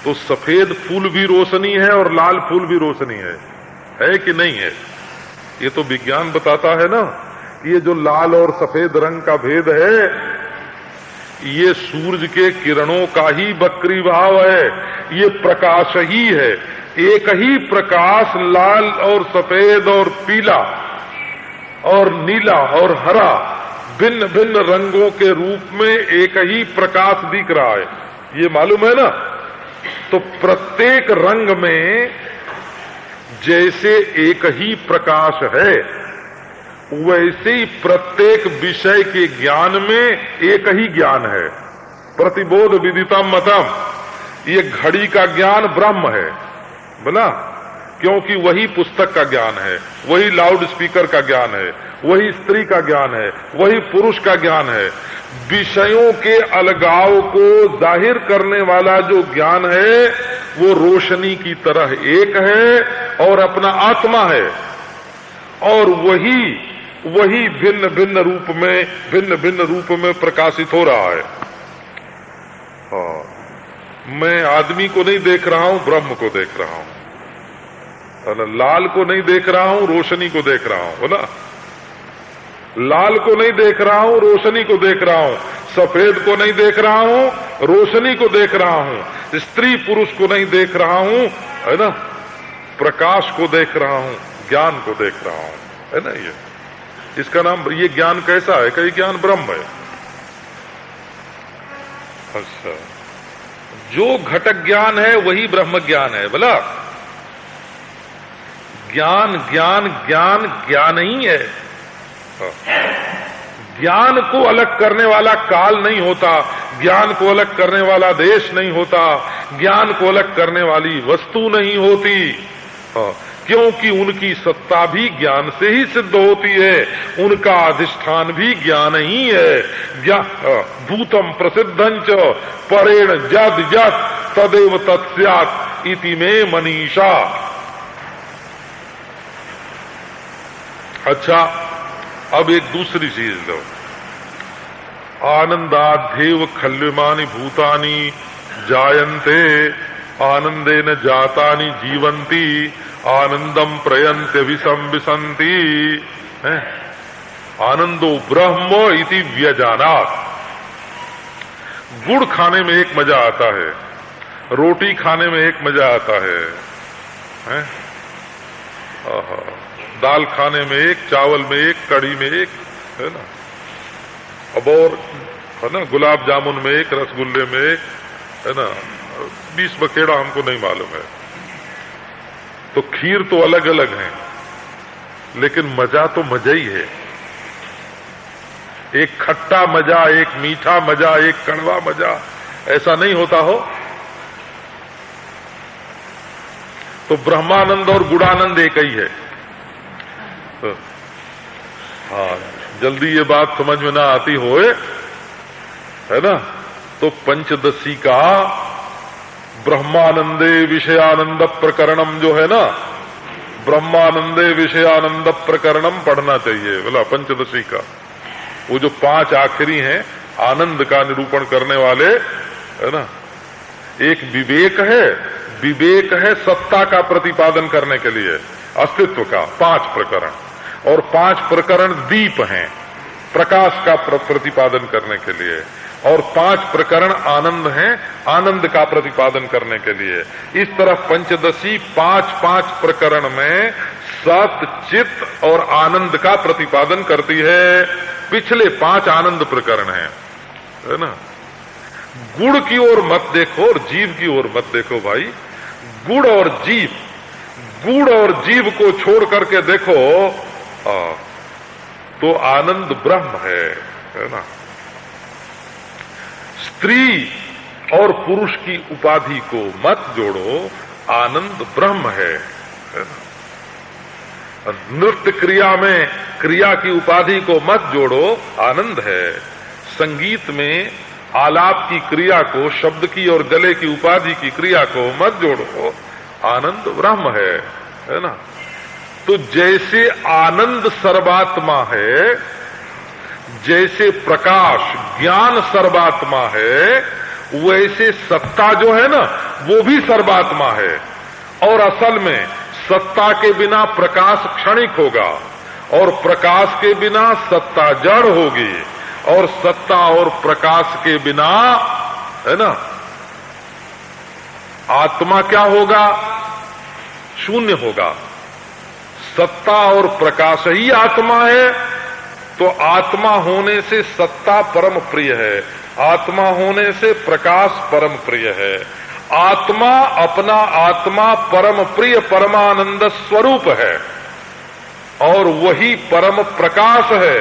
तो सफेद फूल भी रोशनी है और लाल फूल भी रोशनी है कि नहीं है? ये तो विज्ञान बताता है ना। ये जो लाल और सफेद रंग का भेद है, ये सूरज के किरणों का ही वक्री भाव है, ये प्रकाश ही है। एक ही प्रकाश लाल और सफेद और पीला और नीला और हरा भिन्न भिन्न रंगों के रूप में एक ही प्रकाश दिख रहा है, ये मालूम है ना। तो प्रत्येक रंग में जैसे एक ही प्रकाश है, वैसे ही प्रत्येक विषय के ज्ञान में एक ही ज्ञान है। प्रतिबोध विदितम मतम। ये घड़ी का ज्ञान ब्रह्म है, बोला, क्योंकि वही पुस्तक का ज्ञान है, वही लाउड स्पीकर का ज्ञान है, वही स्त्री का ज्ञान है, वही पुरुष का ज्ञान है। विषयों के अलगाव को जाहिर करने वाला जो ज्ञान है वो रोशनी की तरह एक है और अपना आत्मा है, और वही भिन्न भिन्न रूप में प्रकाशित हो रहा है। मैं आदमी को नहीं देख रहा हूं, ब्रह्म को देख रहा हूं। लाल को नहीं देख रहा हूं, रोशनी को देख रहा हूं, बोला। लाल को नहीं देख रहा हूं, रोशनी को देख रहा हूं। सफेद को नहीं देख रहा हूं, रोशनी को देख रहा हूं, स्त्री पुरुष को नहीं देख रहा हूं, है ना, प्रकाश को देख रहा हूं, ज्ञान को देख रहा हूं, है ना। ये इसका नाम, ये ज्ञान कैसा है? कि ज्ञान ब्रह्म है। अच्छा, जो घटक ज्ञान है वही ब्रह्म ज्ञान है। बोला ज्ञान ज्ञान ज्ञान ज्ञान ही है। ज्ञान को अलग करने वाला काल नहीं होता, ज्ञान को अलग करने वाला देश नहीं होता, ज्ञान को अलग करने वाली वस्तु नहीं होती, क्योंकि उनकी सत्ता भी ज्ञान से ही सिद्ध होती है, उनका अधिष्ठान भी ज्ञान ही है। भूतम प्रसिद्धंच परेण जद जद तदेव तत्स्यात् इति में मनीषा। अच्छा, अब एक दूसरी चीज लो। आनंदाध्येव खल्यमानि भूतानि जायन्ते आनंदेन जातानि जीवन्ति आनंदम प्रयन्ते विसंविसन्ति। आनंदो ब्रह्म इति व्यजानात्। गुड़ खाने में एक मजा आता है, रोटी खाने में एक मजा आता है, दाल खाने में एक, चावल में एक, कढ़ी में एक, है ना। अब और है ना, गुलाब जामुन में एक, रसगुल्ले में एक, है ना, 20 बखेड़ा हमको नहीं मालूम है। तो खीर तो अलग अलग है, लेकिन मजा तो मजा ही है। एक खट्टा मजा, एक मीठा मजा, एक कड़वा मजा, ऐसा नहीं होता हो। तो ब्रह्मानंद और गुणानंद एक ही है। हाँ, जल्दी ये बात समझ में ना आती होए, है ना, तो पंचदशी का ब्रह्मानंदे विषयानंद प्रकरणम जो है ना, ब्रह्मानंदे विषयानंद प्रकरणम पढ़ना चाहिए। बोला पंचदशी का वो जो 5 आखिरी हैं आनंद का निरूपण करने वाले, है ना। एक विवेक है सत्ता का प्रतिपादन करने के लिए, अस्तित्व का 5 प्रकरण, और 5 प्रकरण दीप हैं प्रकाश का प्रतिपादन करने के लिए, और 5 प्रकरण आनंद हैं आनंद का प्रतिपादन करने के लिए। इस तरह पंचदशी 5-5 प्रकरण में सत, चित्त और आनंद का प्रतिपादन करती है। पिछले 5 आनंद प्रकरण हैं, है ना। गुड़ की ओर मत देखो और जीव की ओर मत देखो भाई। गुड़ और जीव को छोड़ करके देखो तो आनंद ब्रह्म है ना। स्त्री और पुरुष की उपाधि को मत जोड़ो, आनंद ब्रह्म है ना। नृत्य क्रिया में क्रिया की उपाधि को मत जोड़ो, आनंद है। संगीत में आलाप की क्रिया को, शब्द की और गले की उपाधि की क्रिया को मत जोड़ो, आनंद ब्रह्म है ना। तो जैसे आनंद सर्वात्मा है, जैसे प्रकाश ज्ञान सर्वात्मा है, वैसे सत्ता जो है ना वो भी सर्वात्मा है। और असल में सत्ता के बिना प्रकाश क्षणिक होगा, और प्रकाश के बिना सत्ता जड़ होगी, और सत्ता और प्रकाश के बिना, है ना, आत्मा क्या होगा? शून्य होगा। सत्ता और प्रकाश ही आत्मा है, तो आत्मा होने से सत्ता परम प्रिय है, आत्मा होने से प्रकाश परम प्रिय है। आत्मा अपना आत्मा परम प्रिय परमानंद स्वरूप है, और वही परम प्रकाश है,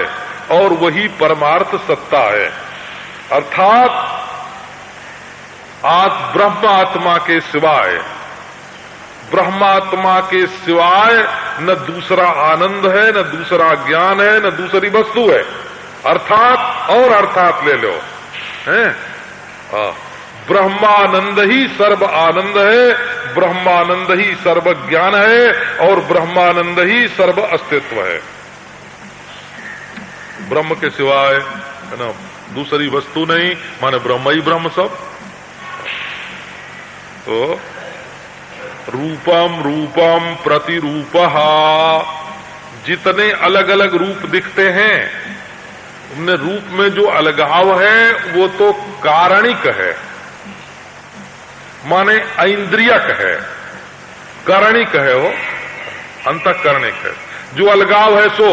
और वही परमार्थ सत्ता है। अर्थात ब्रह्म आत्मा के सिवाय, ब्रह्मात्मा के सिवाय न दूसरा आनंद है, न दूसरा ज्ञान है, न दूसरी वस्तु है। अर्थात और अर्थात ले लो, हैं? ब्रह्मानंद ही सर्व आनंद है, ब्रह्मानंद ही सर्व ज्ञान है, और ब्रह्मानंद ही सर्व अस्तित्व है। ब्रह्म के सिवाय, है ना, दूसरी वस्तु नहीं, माने ब्रह्म ही ब्रह्म सब। तो रूपम रूपम प्रतिरूपः, जितने अलग अलग रूप दिखते हैं तुमने रूप में जो अलगाव है वो तो कारणिक है, माने ऐन्द्रियक है, करणिक है, वो अंतःकरणिक है। जो अलगाव है सो,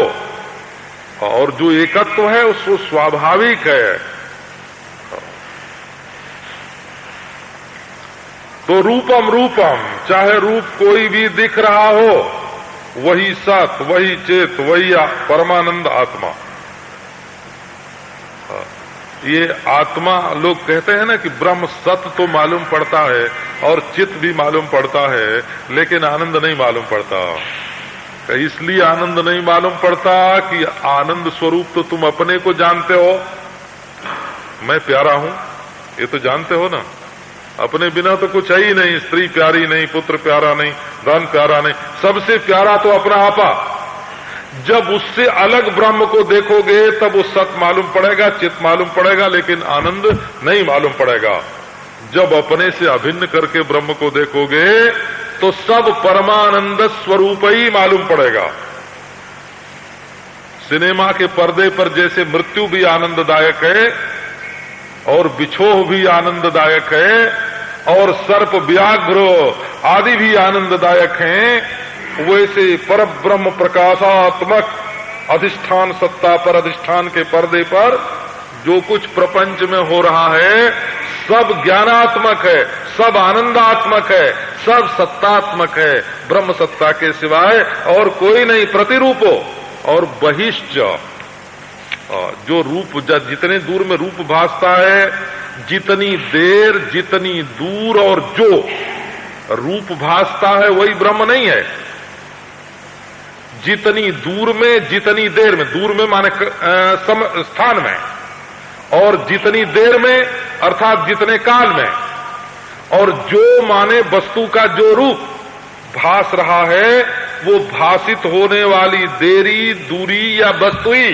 और जो एकत्व है उसको स्वाभाविक है। तो रूपम रूपम, चाहे रूप कोई भी दिख रहा हो, वही सत, वही चेत, वही परमानंद आत्मा। ये आत्मा, लोग कहते हैं ना कि ब्रह्म सत तो मालूम पड़ता है और चित्त भी मालूम पड़ता है, लेकिन आनंद नहीं मालूम पड़ता। इसलिए आनंद नहीं मालूम पड़ता कि आनंद स्वरूप तो तुम अपने को जानते हो, मैं प्यारा हूं, ये तो जानते हो ना। अपने बिना तो कुछ है ही नहीं, स्त्री प्यारी नहीं, पुत्र प्यारा नहीं, धन प्यारा नहीं, सबसे प्यारा तो अपना आपा। जब उससे अलग ब्रह्म को देखोगे तब वो सत मालूम पड़ेगा, चित्त मालूम पड़ेगा, लेकिन आनंद नहीं मालूम पड़ेगा। जब अपने से अभिन्न करके ब्रह्म को देखोगे तो सब परमानंद स्वरूप ही मालूम पड़ेगा। सिनेमा के पर्दे पर जैसे मृत्यु भी आनंददायक है और बिछोह भी आनंददायक है और सर्प व्याघ्र आदि भी आनंददायक हैं, वैसे पर ब्रह्म प्रकाशात्मक अधिष्ठान सत्ता पर अधिष्ठान के पर्दे पर जो कुछ प्रपंच में हो रहा है सब ज्ञानात्मक है, सब आनंदात्मक है, सब सत्तात्मक है, ब्रह्म सत्ता के सिवाय और कोई नहीं। प्रतिरूपो और बहिश्च, जो रूप जितने दूर में रूप भासता है, जितनी देर जितनी दूर और जो रूप भासता है वही ब्रह्म नहीं है। जितनी दूर में जितनी देर में, दूर में माने स्थान में, और जितनी देर में अर्थात जितने काल में, और जो माने वस्तु का जो रूप भास रहा है वो भासित होने वाली देरी दूरी या वस्तु ही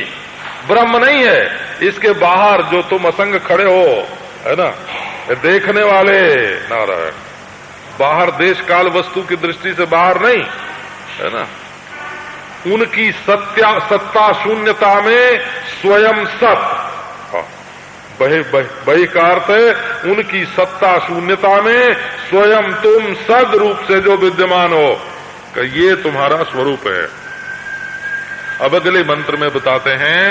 ब्रह्म नहीं है। इसके बाहर जो तुम असंग खड़े हो, है ना, देखने वाले नारायण, बाहर देश काल वस्तु की दृष्टि से बाहर नहीं, है ना, उनकी सत्ता शून्यता में स्वयं सत, बही का अर्थ है उनकी सत्ता शून्यता में स्वयं तुम सद रूप से जो विद्यमान हो, कि ये तुम्हारा स्वरूप है। अब अगले मंत्र में बताते हैं,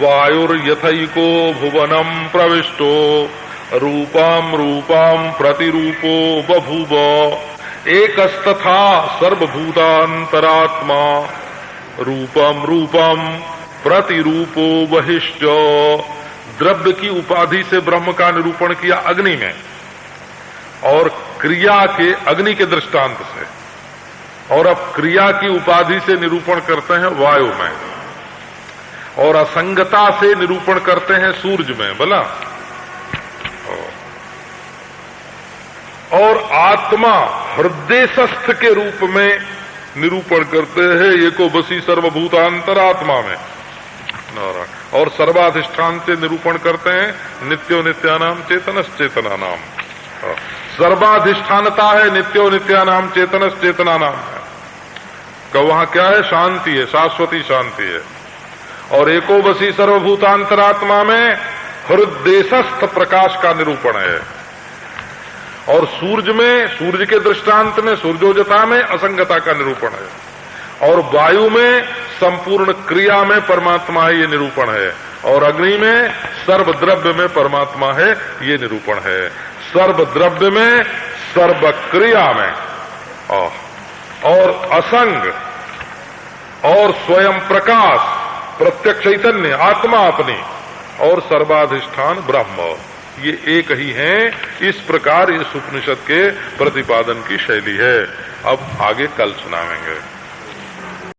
वायुर्यथैको भुवनम प्रविष्टो रूपम रूपम प्रतिरूपो बभूव एकस्तथा सर्वभूतांतरात्मा रूपम रूपम प्रतिरूपो बहिश्च। द्रव्य की उपाधि से ब्रह्म का निरूपण किया अग्नि में, और क्रिया के अग्नि के दृष्टांत से, और अब क्रिया की उपाधि से निरूपण करते हैं वायु में, और असंगता से निरूपण करते हैं सूर्य में, बोला। और आत्मा हृदयस्थ के रूप में निरूपण करते हैं एको बसी सर्वभूतांतरात्मा में, और सर्वाधिष्ठान से निरूपण करते हैं नित्यो नित्यानाम चेतनश्चेतना नाम। सर्वाधिष्ठानता है नित्यो नित्यानाम चेतनश्चेतना नाम है। का वहां क्या है? शांति है, शाश्वती शांति है। और एको बसी सर्वभूतांतरात्मा में हृदयस्थ प्रकाश का निरूपण है। और सूर्य में, सूर्य के दृष्टांत में सूर्योजता में असंगता का निरूपण है। और वायु में संपूर्ण क्रिया में परमात्मा है, ये निरूपण है। और अग्नि में सर्वद्रव्य में परमात्मा है, ये निरूपण है। सर्वद्रव्य में, सर्व क्रिया में, और असंग और स्वयं प्रकाश प्रत्यक्ष चैतन्य आत्मा अपनी, और सर्वाधिष्ठान ब्रह्म, ये एक ही हैं। इस प्रकार इस उपनिषद के प्रतिपादन की शैली है। अब आगे कल सुनाएंगे।